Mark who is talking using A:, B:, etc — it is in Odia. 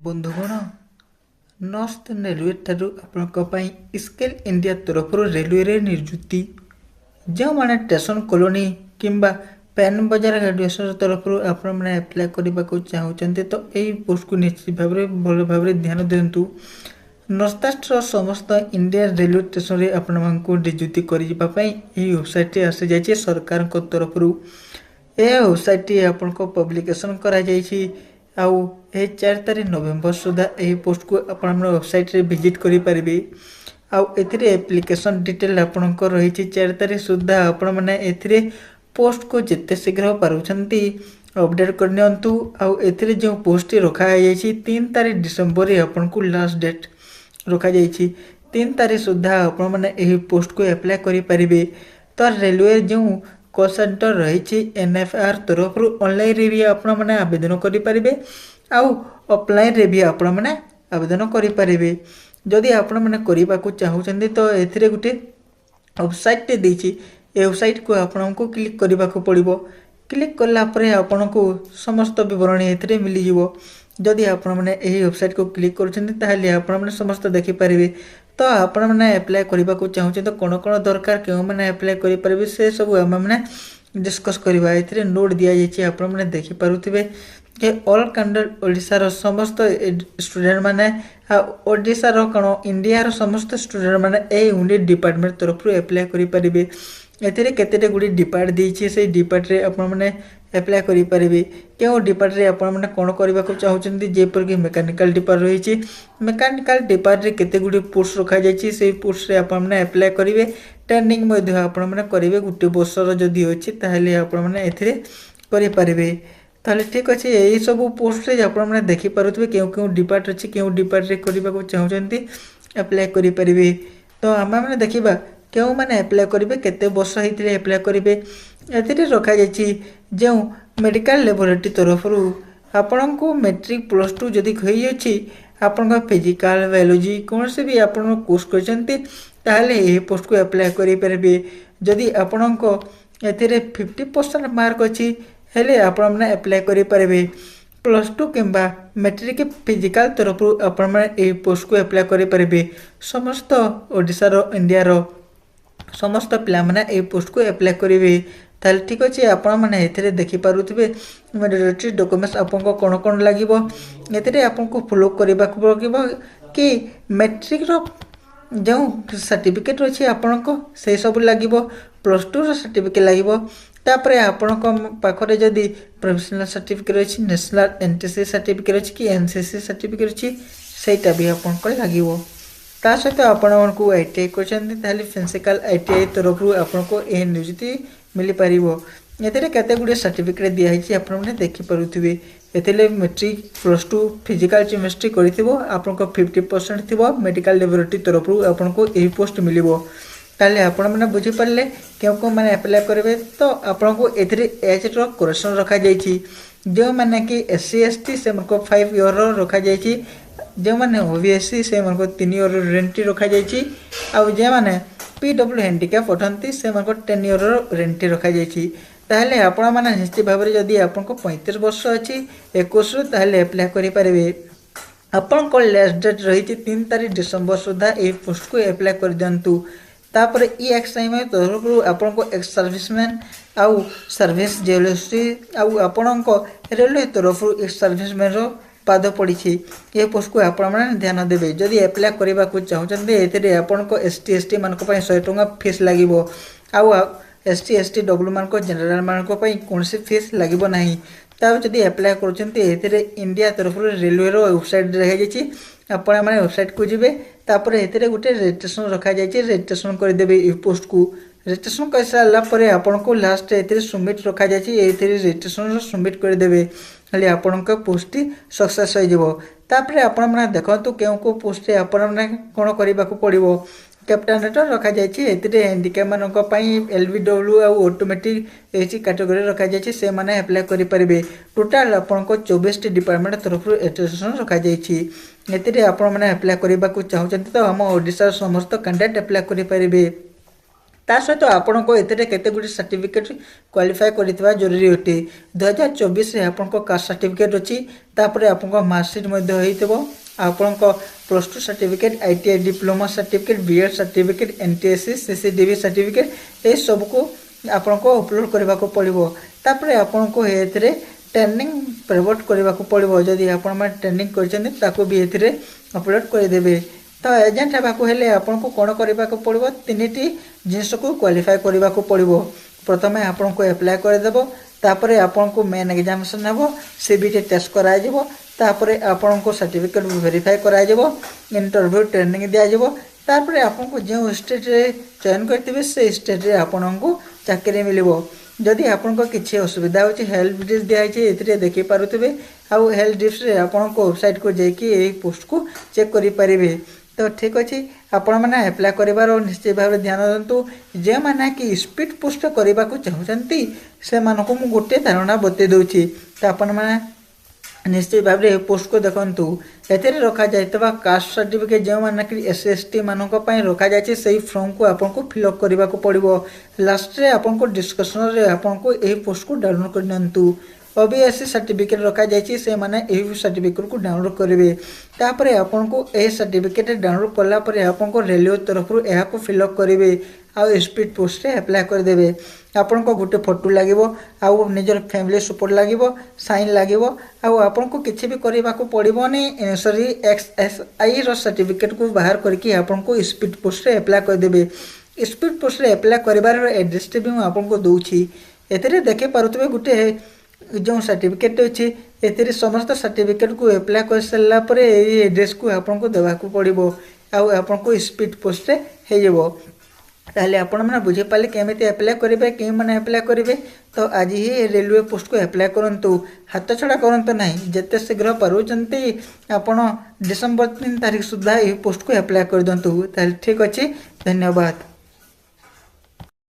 A: ବନ୍ଧୁଗଣ, ନର୍ଥର୍ଣ୍ଣ ରେଲୱେ ଠାରୁ ଆପଣଙ୍କ ପାଇଁ ସ୍କିଲ୍ ଇଣ୍ଡିଆ ତରଫରୁ ରେଲୱେରେ ନିଯୁକ୍ତି। ଯେଉଁମାନେ ଷ୍ଟେସନ କଲୋନୀ କିମ୍ବା ପ୍ୟାନ୍ ବଜାର ଗ୍ରାଜୁଏସନ୍ ତରଫରୁ ଆପଣମାନେ ଆପ୍ଲାଏ କରିବାକୁ ଚାହୁଁଛନ୍ତି ତ ଏହି ପୋଷ୍ଟକୁ ନିଶ୍ଚିତ ଭାବରେ ଭଲ ଭାବରେ ଧ୍ୟାନ ଦିଅନ୍ତୁ। ନର୍ଥଇଷ୍ଟର ସମସ୍ତ ଇଣ୍ଡିଆନ୍ ରେଲୱେ ଷ୍ଟେସନରେ ଆପଣମାନଙ୍କୁ ନିଯୁକ୍ତି କରିଯିବା ପାଇଁ ଏହି ୱେବସାଇଟ୍ଟି ଆସିଯାଇଛି ସରକାରଙ୍କ ତରଫରୁ। ଏହା ୱେବସାଇଟ୍ଟି ଆପଣଙ୍କ ପବ୍ଲିକେସନ୍ କରାଯାଇଛି। ଆଉ ଏହି 4 ତାରିଖ ନଭେମ୍ବର ସୁଦ୍ଧା ଏହି ପୋଷ୍ଟକୁ ଆପଣ ଆମର ୱେବସାଇଟ୍ରେ ଭିଜିଟ୍ କରିପାରିବେ। ଆଉ ଏଥିରେ ଆପ୍ଲିକେସନ୍ ଡିଟେଲ୍ ଆପଣଙ୍କର ରହିଛି 4 ତାରିଖ ସୁଦ୍ଧା ଆପଣମାନେ ଏଥିରେ ପୋଷ୍ଟକୁ ଯେତେ ଶୀଘ୍ର ପାରୁଛନ୍ତି ଅପଡ଼େଟ୍ କରିନିଅନ୍ତୁ। ଆଉ ଏଥିରେ ଯେଉଁ ପୋଷ୍ଟଟି ରଖାଯାଇଛି 3 ତାରିଖ ଡିସେମ୍ବରରେ ଆପଣଙ୍କୁ ଲାଷ୍ଟ ଡେଟ୍ ରଖାଯାଇଛି। 3 ତାରିଖ ସୁଦ୍ଧା ଆପଣମାନେ ଏହି ପୋଷ୍ଟକୁ ଆପ୍ଲାଏ କରିପାରିବେ। ତ ରେଲୱେ ଯେଉଁ କଲ୍ ସେଣ୍ଟର ରହିଛି NFR ତରଫରୁ ଅନଲାଇନ୍ରେ ବି ଆପଣମାନେ ଆବେଦନ କରିପାରିବେ ଆଉ ଅଫଲାଇନ୍ରେ ବି ଆପଣମାନେ ଆବେଦନ କରିପାରିବେ। ଯଦି ଆପଣମାନେ କରିବାକୁ ଚାହୁଁଛନ୍ତି ତ ଏଥିରେ ଗୋଟେ ୱେବସାଇଟ୍ଟେ ଦେଇଛି। ଏ ୱେବସାଇଟ୍କୁ ଆପଣଙ୍କୁ କ୍ଲିକ୍ କରିବାକୁ ପଡ଼ିବ। କ୍ଲିକ୍ କଲା ପରେ ଆପଣଙ୍କୁ ସମସ୍ତ ବିବରଣୀ ଏଥିରେ ମିଳିଯିବ। ଯଦି ଆପଣମାନେ ଏହି ୱେବସାଇଟ୍କୁ କ୍ଲିକ୍ କରୁଛନ୍ତି ତାହେଲେ ଆପଣମାନେ ସମସ୍ତ ଦେଖିପାରିବେ। ତ ଆପଣମାନେ ଆପ୍ଲାଏ କରିବାକୁ ଚାହୁଁଛନ୍ତି ତ କ'ଣ କ'ଣ ଦରକାର, କେଉଁମାନେ ଆପ୍ଲାଏ କରିପାରିବେ ସେସବୁ ଆମେମାନେ ଡିସ୍କସ୍ କରିବା। ଏଥିରେ ନୋଟ୍ ଦିଆଯାଇଛି ଆପଣମାନେ ଦେଖିପାରୁଥିବେ ଯେ ଅଲ୍ କାଣ୍ଡର ଓଡ଼ିଶାର ସମସ୍ତ ଷ୍ଟୁଡେଣ୍ଟମାନେ ଆଉ ଓଡ଼ିଶାର କ'ଣ ଇଣ୍ଡିଆର ସମସ୍ତ ଷ୍ଟୁଡେଣ୍ଟମାନେ ଏହି ୟୁନିଟ୍ ଡିପାର୍ଟମେଣ୍ଟ ତରଫରୁ ଆପ୍ଲାଏ କରିପାରିବେ। ଏଥିରେ କେତେଟା ଗୁଡ଼ିଏ ଡିପାର୍ଟ ଦେଇଛି, ସେଇ ଡିପାର୍ଟରେ ଆପଣମାନେ ଆପ୍ଲାଏ କରିପାରିବେ। କେଉଁ ଡିପାର୍ଟରେ ଆପଣମାନେ କ'ଣ କରିବାକୁ ଚାହୁଁଛନ୍ତି, ଯେପରିକି ମେକାନିକାଲ ଡିପାର୍ଟ ରହିଛି। ମେକାନିକାଲ ଡିପାର୍ଟରେ କେତେ ଗୁଡ଼ିଏ ପୋଷ୍ଟ ରଖାଯାଇଛି, ସେଇ ପୋଷ୍ଟରେ ଆପଣମାନେ ଆପ୍ଲାଏ କରିବେ। ଟ୍ରେନିଂ ମଧ୍ୟ ଆପଣମାନେ କରିବେ। ଗୋଟେ ବର୍ଷର ଯଦି ଅଛି ତାହେଲେ ଆପଣମାନେ ଏଥିରେ କରିପାରିବେ। ତାହେଲେ ଠିକ୍ ଅଛି, ଏହିସବୁ ପୋଷ୍ଟରେ ଆପଣମାନେ ଦେଖିପାରୁଥିବେ କେଉଁ କେଉଁ ଡିପାର୍ଟ ଅଛି, କେଉଁ ଡିପାର୍ଟରେ କରିବାକୁ ଚାହୁଁଛନ୍ତି ଆପ୍ଲାଏ କରିପାରିବେ। ତ ଆମେମାନେ ଦେଖିବା କେଉଁମାନେ ଆପ୍ଲାଏ କରିବେ, କେତେ ବର୍ଷ ହେଇଥିଲେ ଆପ୍ଲାଏ କରିବେ। ଏଥିରେ ରଖାଯାଇଛି ଯେଉଁ ମେଡ଼ିକାଲ ଲ୍ୟାବୋରେଟୋରୀ ତରଫରୁ ଆପଣଙ୍କୁ ମେଟ୍ରିକ୍ +2 ଯଦି ହୋଇଅଛି, ଆପଣଙ୍କ ଫିଜିକାଲ ବାୟୋଲୋଜି କୌଣସି ବି ଆପଣ କୋର୍ସ କରିଛନ୍ତି ତାହେଲେ ଏହି ପୋଷ୍ଟକୁ ଆପ୍ଲାଏ କରିପାରିବେ। ଯଦି ଆପଣଙ୍କ ଏଥିରେ 50% ମାର୍କ ଅଛି ହେଲେ ଆପଣମାନେ ଆପ୍ଲାଏ କରିପାରିବେ। +2 କିମ୍ବା ମେଟ୍ରିକ୍ ଫିଜିକାଲ ତରଫରୁ ଆପଣମାନେ ଏହି ପୋଷ୍ଟକୁ ଆପ୍ଲାଏ କରିପାରିବେ। ସମସ୍ତ ଓଡ଼ିଶାର ଇଣ୍ଡିଆର ସମସ୍ତ ପିଲାମାନେ ଏହି ପୋଷ୍ଟକୁ ଆପ୍ଲାଏ କରିବେ। ତାହେଲେ ଠିକ୍ ଅଛି, ଆପଣମାନେ ଏଥିରେ ଦେଖିପାରୁଥିବେ ମ୍ୟାଣ୍ଡେଟୋରି ଡକୁମେଣ୍ଟସ୍ ଆପଣଙ୍କ କ'ଣ କ'ଣ ଲାଗିବ। ଏଥିରେ ଆପଣଙ୍କୁ ଫଲୋ କରିବାକୁ ପଡ଼ିବ କି ମେଟ୍ରିକ୍ର ଯେଉଁ ସାର୍ଟିଫିକେଟ୍ ଅଛି ଆପଣଙ୍କ ସେସବୁ ଲାଗିବ। +2ର ସାର୍ଟିଫିକେଟ୍ ଲାଗିବ। ତାପରେ ଆପଣଙ୍କ ପାଖରେ ଯଦି ପ୍ରୋଫେସନାଲ୍ ସାର୍ଟିଫିକେଟ୍ ଅଛି, ନ୍ୟାସନାଲ୍ NTC ସାର୍ଟିଫିକେଟ୍ ଅଛି କି NCC ସାର୍ଟିଫିକେଟ୍ ଅଛି, ସେଇଟା ବି ଆପଣଙ୍କର ଲାଗିବ। ତା ସହିତ ଆପଣମାନଙ୍କୁ ITI କରିଛନ୍ତି ତାହେଲେ ଫିଜିକାଲ ITI ତରଫରୁ ଆପଣଙ୍କୁ ଏହି ନିଯୁକ୍ତି ମିଳିପାରିବ। ଏଥିରେ କେତେ ଗୁଡ଼ିଏ ସାର୍ଟିଫିକେଟ୍ ଦିଆହେଇଛି ଆପଣମାନେ ଦେଖିପାରୁଥିବେ। ଏଥିରେ ମେଟ୍ରିକ୍ +2 ଫିଜିକାଲ କେମିଷ୍ଟ୍ରି କରିଥିବ, ଆପଣଙ୍କ 50% ଥିବ। ମେଡ଼ିକାଲ ଲ୍ୟାବୋରେଟୋରୀ ତରଫରୁ ଆପଣଙ୍କୁ ଏହି ପୋଷ୍ଟ ମିଳିବ। ତାହେଲେ ଆପଣମାନେ ବୁଝିପାରିଲେ କେଉଁମାନେ ଆପ୍ଲାଏ କରିବେ। ତ ଆପଣଙ୍କୁ ଏଥିରେ ଏଜ୍ର କରେକ୍ସନ୍ ରଖାଯାଇଛି। ଯେଉଁମାନେ କି SC ST ସେମାନଙ୍କ 5 ଇୟର୍ର ରଖାଯାଇଛି। ଯେଉଁମାନେ OBC ସେମାନଙ୍କ 3 ଇୟର୍ର ରେଣ୍ଟି ରଖାଯାଇଛି। ଆଉ ଯେଉଁମାନେ PW ହ୍ୟାଣ୍ଡିକ୍ୟାପ୍ ଅଛନ୍ତି ସେମାନଙ୍କ 10 ଇୟର୍ର ରେଣ୍ଟି ରଖାଯାଇଛି। ତାହେଲେ ଆପଣମାନେ ନିଶ୍ଚିତ ଭାବରେ ଯଦି ଆପଣଙ୍କ 35 ବର୍ଷ ଅଛି 21ରୁ ତାହେଲେ ଆପ୍ଲାଏ କରିପାରିବେ। ଆପଣଙ୍କ ଲାଷ୍ଟ ଡେଟ୍ ରହିଛି 3 ତାରିଖ ଡିସେମ୍ବର ସୁଦ୍ଧା ଏହି ପୋଷ୍ଟକୁ ଆପ୍ଲାଏ କରିଦିଅନ୍ତୁ। ତାପରେ EXIM ତରଫରୁ ଆପଣଙ୍କ ଏକ୍ସ ସର୍ଭିସମ୍ୟାନ୍ ଆଉ ସର୍ଭିସ୍ ଜିଓଲୋଜି ଆଉ ଆପଣଙ୍କ ରେଲୱେ ତରଫରୁ ଏକ୍ସ ସର୍ଭିସମ୍ୟାନ୍ର ପାଦ ପଡ଼ିଛି। ଏ ପୋଷ୍ଟକୁ ଆପଣମାନେ ଧ୍ୟାନ ଦେବେ। ଯଦି ଆପ୍ଲାଏ କରିବାକୁ ଚାହୁଁଛନ୍ତି ଏଥିରେ ଆପଣଙ୍କ ST ST ମାନଙ୍କ ପାଇଁ 100 ଟଙ୍କା ଫିସ୍ ଲାଗିବ। ଆଉ ST ST ମାନଙ୍କ ଜେନେରାଲ୍ ମାନଙ୍କ ପାଇଁ କୌଣସି ଫିସ୍ ଲାଗିବ ନାହିଁ। ତାପରେ ଯଦି ଆପ୍ଲାଏ କରୁଛନ୍ତି ଏଥିରେ ଇଣ୍ଡିଆ ତରଫରୁ ରେଲୱେର ୱେବସାଇଟ୍ ରହିଯାଇଛି। ଆପଣମାନେ ୱେବସାଇଟ୍କୁ ଯିବେ। ତାପରେ ଏଥିରେ ଗୋଟେ ରେଜିଷ୍ଟ୍ରେସନ୍ ରଖାଯାଇଛି, ରେଜିଷ୍ଟ୍ରେସନ୍ କରିଦେବେ ଏହି ପୋଷ୍ଟକୁ। ରେଜିଷ୍ଟ୍ରେସନ୍ କରିସାରିଲା ପରେ ଆପଣଙ୍କୁ ଲାଷ୍ଟ ଏଥିରେ ସବମିଟ୍ ରଖାଯାଇଛି। ଏଥିରେ ରେଜିଷ୍ଟ୍ରେସନ୍ ସବମିଟ୍ କରିଦେବେ ହେଲେ ଆପଣଙ୍କ ପୋଷ୍ଟଟି ସକ୍ସେସ୍ ହୋଇଯିବ। ତାପରେ ଆପଣମାନେ ଦେଖନ୍ତୁ କେଉଁ କେଉଁ ପୋଷ୍ଟରେ ଆପଣମାନେ କ'ଣ କରିବାକୁ ପଡ଼ିବ। କ୍ୟାପ୍ଟେନ୍ରେ ରଖାଯାଇଛି। ଏଥିରେ ହ୍ୟାଣ୍ଡିକ୍ୟାପ୍ ମାନଙ୍କ ପାଇଁ LBW ଆଉ ଅଟୋମେଟିକ୍ ଏଚ୍ କାଟେଗୋରୀ ରଖାଯାଇଛି, ସେମାନେ ଆପ୍ଲାଏ କରିପାରିବେ। ଟୋଟାଲ୍ ଆପଣଙ୍କ 24ଟି ଡିପାର୍ଟମେଣ୍ଟ ତରଫରୁ ରେଜିଷ୍ଟ୍ରେସନ୍ ରଖାଯାଇଛି। ଏଥିରେ ଆପଣମାନେ ଆପ୍ଲାଏ କରିବାକୁ ଚାହୁଁଛନ୍ତି ତ ଆମ ଓଡ଼ିଶାର ସମସ୍ତ କ୍ୟାଣ୍ଡିଡେଟ୍ ଆପ୍ଲାଏ କରିପାରିବେ। ता सहित आपको एते केते गुडी सर्टिफिकेट क्वालिफाई करथिबा जरूरी अटे 2024 रे आपनको कास्ट सर्टिफिकेट अछि तापर आपनको मार्कशीट मध्ये होइतबो आपनको plus 2 certificate ITI diploma certificate BEd certificate NTSC CCDV certificate ए सब को आपनको अपलोड करबा को पड़िबो तापर आपनको एतरे ट्रेनिंग प्रोवाइड करबा को पड़िबो जदी आपण मा ट्रेनिंग करछन ताको भी एतरे अपलोड कर देबे तो एजेंट हेबाकू हेले आपनको कोन करबा को पड़िबो तीनटी जिनिस को क्वालिफाई करबा को पड़िबो प्रथमे आपनको अप्लाई कर देबो तापरे आपनको मेन एग्जामिनेशन हेबो सीबीटी टेस्ट कराय जेबो तापरे आपनको सर्टिफिकेट वेरीफाई कराय जेबो इंटरव्यू ट्रेनिंग दिया जेबो तापरे आपनको जे स्टेट रे चयन करथिबे से स्टेट रे आपनको चाकरी मिलिबो जदि आपनको किछि असुविधा होछि हेल्प डिस्क दिया छै एतरे देखि पारुथिबे आ हेल्प डिस्क रे आपनको वेबसाइट को जेकी ए पोस्ट को चेक करि परिबे तो ठीक अच्छे आपण मैंने अप्लाई कर निश्चय भाव ध्यान दिंतु जे मैंने कि स्पीड पोस्ट करने को चाहते से मानक मु गोटे धारणा बतई दूची तो आपण मैंने निश्चय भाव में पोस्ट को देखु एथे रखा जाता कास्ट सर्टिफिकेट जो मैंने कि SC/ST मानक रखा जाए से फॉर्म को आपको फिलअप करने को पड़ो लास्ट रे आपको डिस्कसन रे आपको यही पोस्ट को डाउनलोड कर नियंतु OBSC सर्टिफिकेट रखा जाए से माने यही सर्टिफिकेट को डाउनलोड करेंगे तापर आपको यह सर्टिफिकेट डाउनलोड कलापर आपको रेलवे तरफ यह फिलअप करेंगे आउ स्पीड पोस्ट रे अप्लाई करदे आपको गोटे फोटो लगे आउ निजर फैमिली सपोर्ट लगे साइन लगे आपको किसी भी करने को पड़ोनी सॉरी XSI सर्टिफिकेट को बाहर करके आपको स्पीड पोस्ट रे अप्लाई करदे स्पीड पोस्ट रे अप्लाई कर एड्रेस भी आपको दूसरी एथे देखे पारे गोटे जो सर्टिफिकेट अच्छे ए समस्त सर्टिफिकेट को अप्लाई कर सारापर एड्रेस को आपको देवाक पड़ो आपको स्पीड पोस्ट हो ताले आपण मैंने बुझीपारे केमी अप्लाई करेंगे कि मैंने अप्लाई करेंगे तो आज ही रेलवे पोस्ट को अप्लाई करूँ हाथ छड़ा करूँ ना जिते शीघ्र पार्टी आपण डिसेम्बर 3 तारीख सुधा ये पोस्ट को अप्लाई कर दिंतु ठीक अच्छे धन्यवाद।